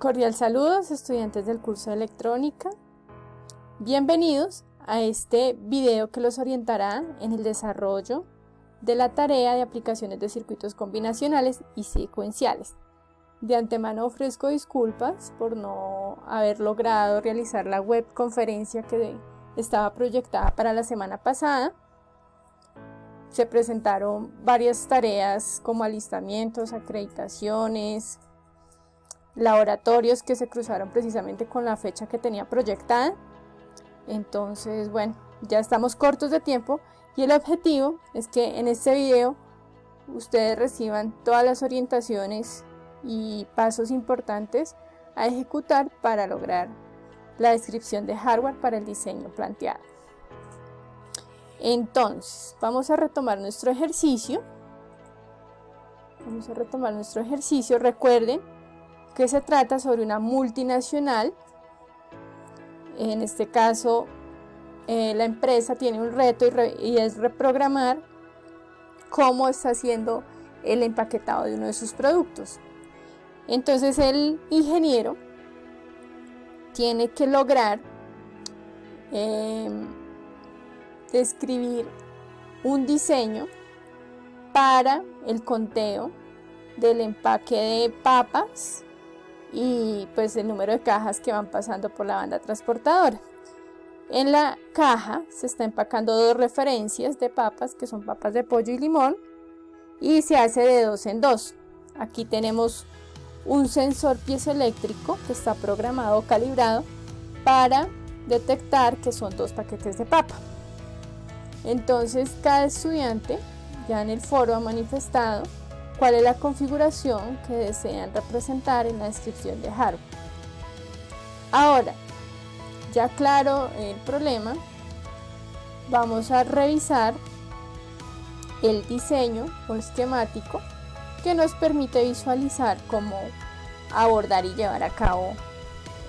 Cordial saludos, estudiantes del curso de electrónica. Bienvenidos a este video que los orientará en el desarrollo de la tarea de aplicaciones de circuitos combinacionales y secuenciales. De antemano ofrezco disculpas por no haber logrado realizar la webconferencia que estaba proyectada para la semana pasada. Se presentaron varias tareas como alistamientos, acreditaciones, laboratorios que se cruzaron precisamente con la fecha que tenía proyectada. Entonces, bueno, ya estamos cortos de tiempo y el objetivo es que en este video ustedes reciban todas las orientaciones y pasos importantes a ejecutar para lograr la descripción de hardware para el diseño planteado. Entonces, vamos a retomar nuestro ejercicio. Recuerden que se trata sobre una multinacional. En este caso, la empresa tiene un reto y es reprogramar cómo está haciendo el empaquetado de uno de sus productos. Entonces el ingeniero tiene que lograr describir un diseño para el conteo del empaque de papas y pues el número de cajas que van pasando por la banda transportadora. En la caja se está empacando dos referencias de papas, que son papas de pollo y limón, y se hace de 2 en 2. Aquí tenemos un sensor piezoeléctrico que está programado o calibrado para detectar que son 2 paquetes de papa. Entonces cada estudiante ya en el foro ha manifestado cuál es la configuración que desean representar en la descripción de hardware. Ahora, ya claro el problema, vamos a revisar el diseño o esquemático que nos permite visualizar cómo abordar y llevar a cabo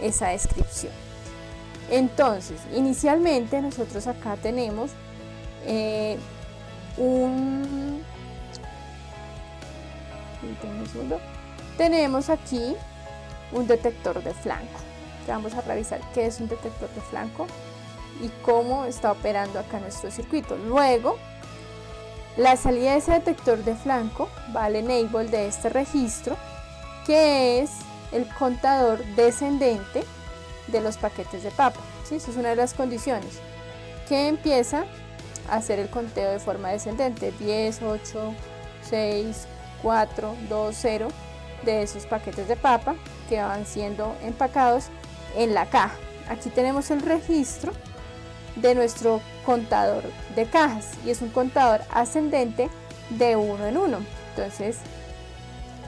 esa descripción. Entonces, inicialmente nosotros acá tenemos tenemos aquí un detector de flanco. Vamos a revisar qué es un detector de flanco y cómo está operando acá nuestro circuito. Luego, la salida de ese detector de flanco va al enable de este registro, que es el contador descendente de los paquetes de papa. ¿Sí? Esa es una de las condiciones, que empieza a hacer el conteo de forma descendente: 10, 8, 6, 4, 2, 0 de esos paquetes de papa que van siendo empacados en la caja. Aquí tenemos el registro de nuestro contador de cajas y es un contador ascendente de 1 en 1. Entonces,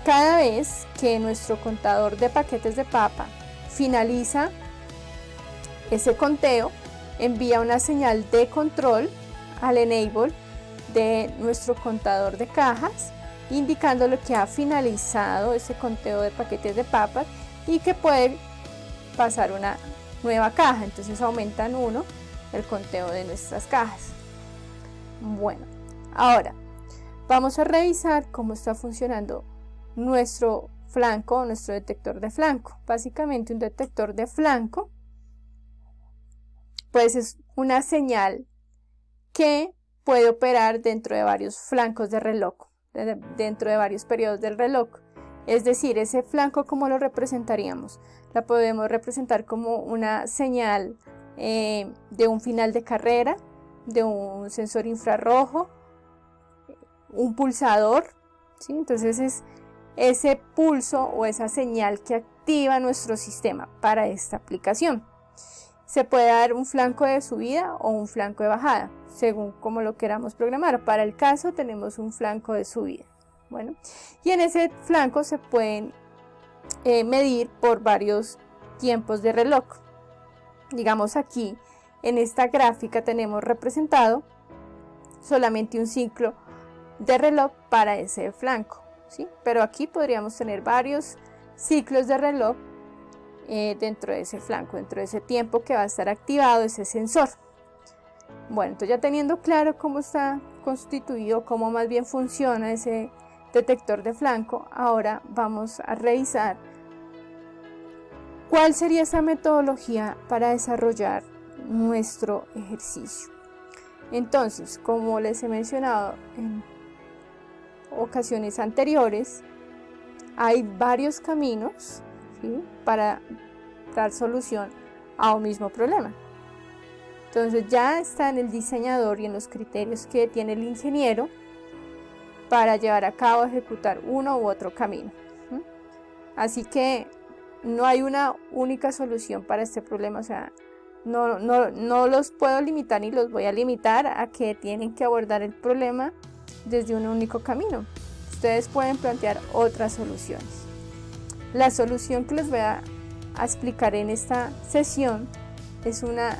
cada vez que nuestro contador de paquetes de papa finaliza ese conteo, envía una señal de control al enable de nuestro contador de cajas, indicándole que ha finalizado ese conteo de paquetes de papas y que puede pasar una nueva caja. Entonces aumenta en 1 el conteo de nuestras cajas. Bueno, ahora vamos a revisar cómo está funcionando nuestro flanco o nuestro detector de flanco. Básicamente un detector de flanco pues es una señal que puede operar dentro de varios flancos de reloj, dentro de varios periodos del reloj. Es decir, ese flanco, ¿cómo lo representaríamos? La podemos representar como una señal de un final de carrera, de un sensor infrarrojo, un pulsador, ¿sí? Entonces es ese pulso o esa señal que activa nuestro sistema para esta aplicación. Se puede dar un flanco de subida o un flanco de bajada, según como lo queramos programar. Para el caso tenemos un flanco de subida. Bueno, y en ese flanco se pueden medir por varios tiempos de reloj. Digamos aquí en esta gráfica tenemos representado solamente un ciclo de reloj para ese flanco, ¿sí? Pero aquí podríamos tener varios ciclos de reloj dentro de ese flanco, dentro de ese tiempo que va a estar activado ese sensor. Bueno, entonces ya teniendo claro cómo está constituido, cómo más bien funciona ese detector de flanco, ahora vamos a revisar ¿Cuál sería esa metodología para desarrollar nuestro ejercicio? Entonces, como les he mencionado en ocasiones anteriores, hay varios caminos, ¿sí?, para dar solución a un mismo problema. Entonces ya está en el diseñador y en los criterios que tiene el ingeniero para llevar a cabo, ejecutar uno u otro camino. Así que no hay una única solución para este problema, o sea, no los puedo limitar ni los voy a limitar a que tienen que abordar el problema desde un único camino. Ustedes pueden plantear otras soluciones. La solución que les voy a explicar en esta sesión es una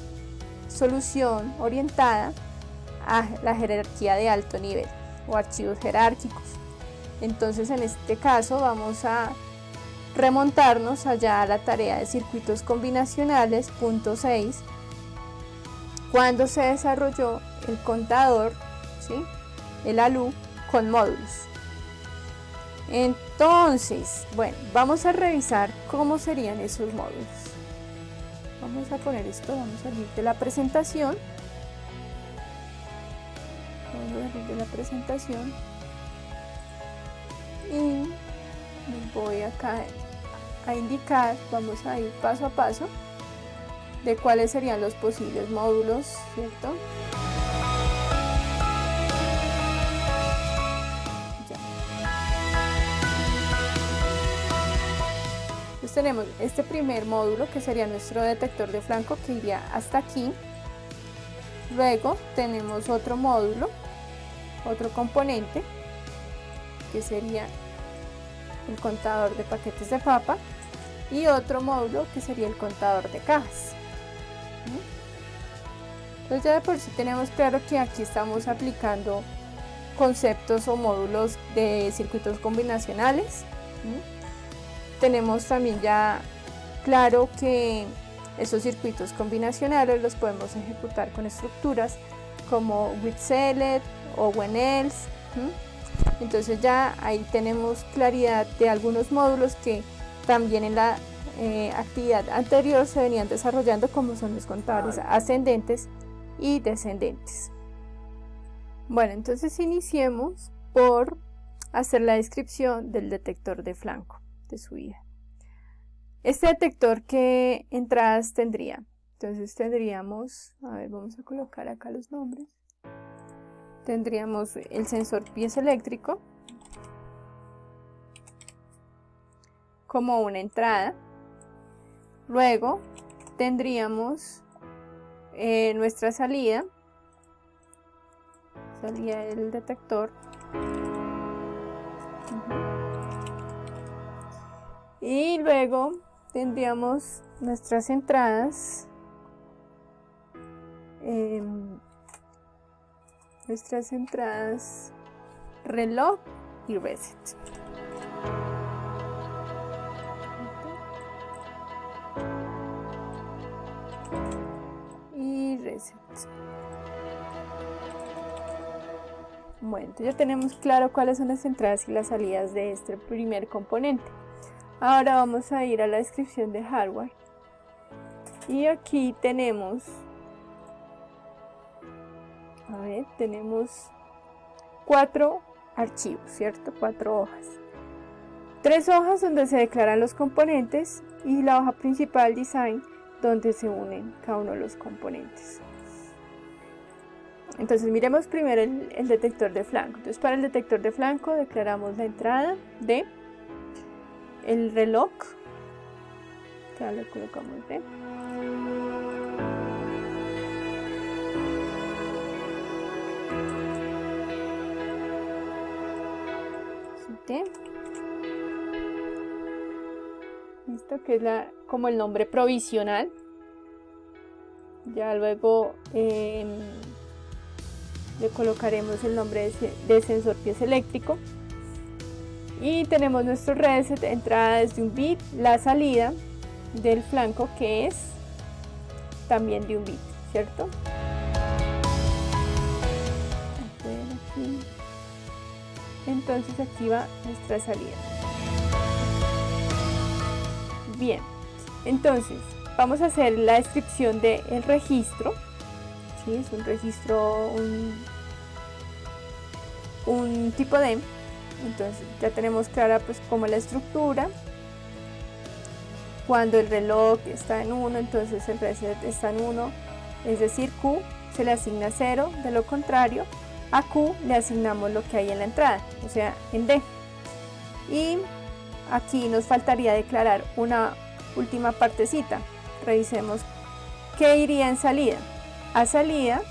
solución orientada a la jerarquía de alto nivel o archivos jerárquicos. Entonces, en este caso vamos a remontarnos allá a la tarea de circuitos combinacionales, punto 6, cuando se desarrolló el contador, ¿sí?, el ALU con módulos. Entonces, bueno, vamos a revisar cómo serían esos módulos. Vamos a poner esto, vamos a salir de la presentación. Y les voy acá a indicar, vamos a ir paso a paso de cuáles serían los posibles módulos, ¿cierto? Ya. Entonces tenemos este primer módulo que sería nuestro detector de flanco, que iría hasta aquí. Luego tenemos otro módulo, otro componente, que sería el contador de paquetes de papa, y otro módulo que sería el contador de cajas. Entonces ya de por sí tenemos claro que aquí estamos aplicando conceptos o módulos de circuitos combinacionales. Tenemos también ya claro que esos circuitos combinacionales los podemos ejecutar con estructuras como with select o when else. Entonces ya ahí tenemos claridad de algunos módulos que también en la actividad anterior se venían desarrollando, como son los contadores ascendentes y descendentes. Bueno, entonces iniciemos por hacer la descripción del detector de flanco de subida. Este detector, ¿qué entradas tendría? Entonces tendríamos, a ver, vamos a colocar acá los nombres. Tendríamos el sensor piezoeléctrico como una entrada. Luego tendríamos nuestra salida del detector. Y luego tendríamos nuestras entradas, reloj y reset. Y reset. Bueno, entonces ya tenemos claro cuáles son las entradas y las salidas de este primer componente. Ahora vamos a ir a la descripción de hardware. Y aquí tenemos, a ver, tenemos 4 archivos, ¿cierto? 4 hojas. 3 hojas donde se declaran los componentes y la hoja principal design donde se unen cada uno de los componentes. Entonces miremos primero el detector de flanco. Entonces para el detector de flanco declaramos la entrada de el reloj, ya le colocamos de esto que es como el nombre provisional. Ya luego le colocaremos el nombre de sensor piezoeléctrico. Y tenemos nuestro reset, entrada desde un bit, la salida del flanco, que es también de un bit, ¿cierto? Entonces aquí va nuestra salida. Bien, Entonces, vamos a hacer la descripción del registro. ¿Sí? Es un registro, un tipo D. Entonces ya tenemos clara pues como la estructura. Cuando el reloj está en 1, entonces el reset está en 1, es decir, Q se le asigna 0, de lo contrario, a Q le asignamos lo que hay en la entrada, o sea, en D. Y aquí nos faltaría declarar una última partecita. Revisemos qué iría en salida. A salida,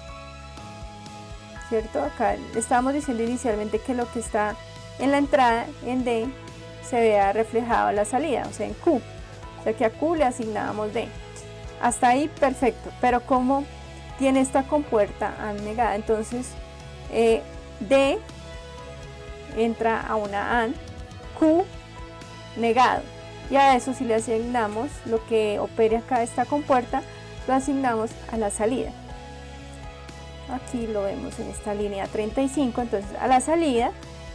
¿cierto? Acá estábamos diciendo inicialmente que lo que está en la entrada, en D, se vea reflejado en la salida, o sea, en Q. O sea que a Q le asignábamos D. Hasta ahí perfecto, pero como tiene esta compuerta AND negada, entonces D entra a una AND, Q negado, y a eso si le asignamos lo que opere acá esta compuerta, lo asignamos a la salida. Aquí lo vemos en esta línea 35, entonces a la salida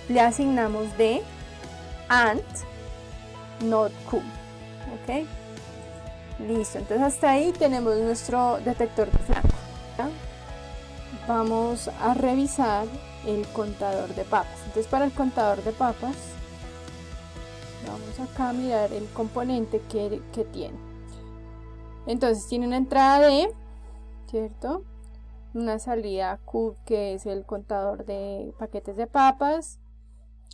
le asignamos D AND not Q. Ok, listo, entonces hasta ahí tenemos nuestro detector de flanco. Vamos a revisar el contador de papas. Entonces para el contador de papas vamos acá a mirar el componente que tiene. Entonces tiene una entrada D, ¿cierto? Una salida Q, que es el contador de paquetes de papas,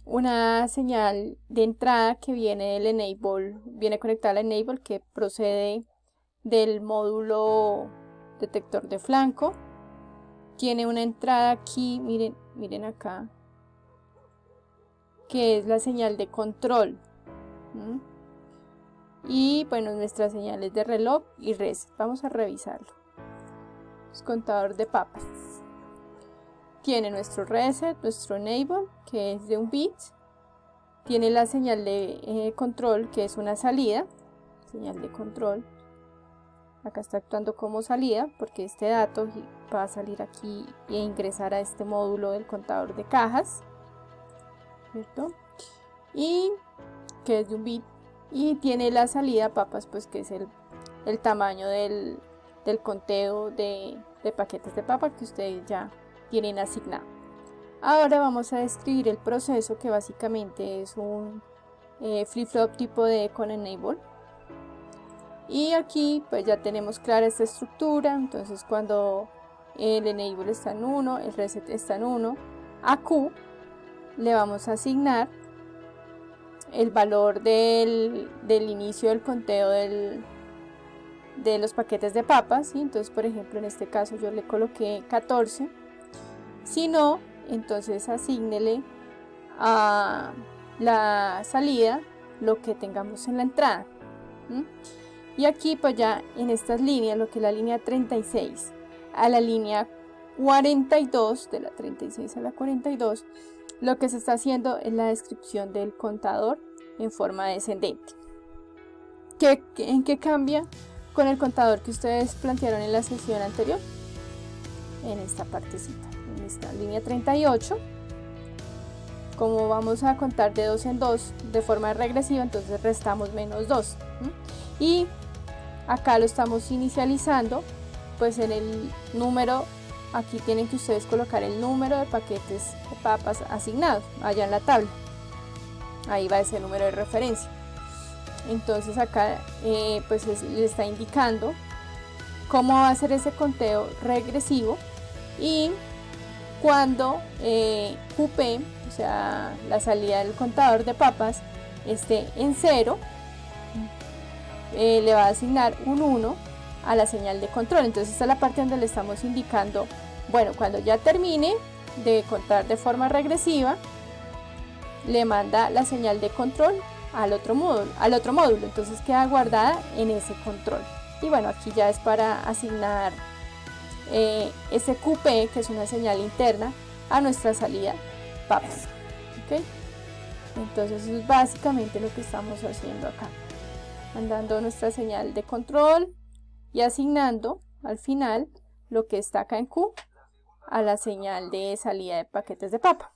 una señal de entrada que viene del enable, viene conectada al enable, que procede del módulo detector de flanco. Tiene una entrada aquí, miren acá, que es la señal de control. Y bueno, nuestras señales de reloj y reset. Vamos a revisarlo. Contador de papas. Tiene nuestro reset, nuestro enable, que es de 1 bit. Tiene la señal de control, que es una salida. Señal de control. Acá está actuando como salida, porque este dato va a salir aquí e ingresar a este módulo del contador de cajas, ¿cierto? Y que es de 1 bit. Y tiene la salida papas, pues que es el tamaño del conteo de paquetes de papa que ustedes ya tienen asignado. Ahora vamos a describir el proceso, que básicamente es un flip-flop tipo D con enable. Y aquí pues ya tenemos clara esta estructura. Entonces cuando el enable está en 1, el reset está en 1, a Q le vamos a asignar el valor del inicio del conteo de los paquetes de papas, ¿sí? Entonces por ejemplo en este caso yo le coloqué 14. Si no, entonces asígnele a la salida lo que tengamos en la entrada. Y aquí pues ya en estas líneas, lo que es la línea 36 a la línea 42, de la 36 a la 42, lo que se está haciendo es la descripción del contador en forma descendente. ¿En qué cambia con el contador que ustedes plantearon en la sesión anterior? En esta partecita, en esta línea 38, como vamos a contar de 2 en 2 de forma regresiva, entonces restamos menos 2. Y acá lo estamos inicializando, pues en el número, aquí tienen que ustedes colocar el número de paquetes de papas asignados, allá en la tabla. Ahí va ese número de referencia. Entonces acá pues le está indicando cómo va a ser ese conteo regresivo, y cuando QP, o sea la salida del contador de papas, esté en 0, le va a asignar un 1 a la señal de control. Entonces esta es la parte donde le estamos indicando, bueno, cuando ya termine de contar de forma regresiva, le manda la señal de control al otro módulo, entonces queda guardada en ese control. Y bueno, aquí ya es para asignar ese QP, que es una señal interna, a nuestra salida papas. ¿Okay? Entonces eso es básicamente lo que estamos haciendo acá, mandando nuestra señal de control y asignando al final lo que está acá en Q a la señal de salida de paquetes de papa.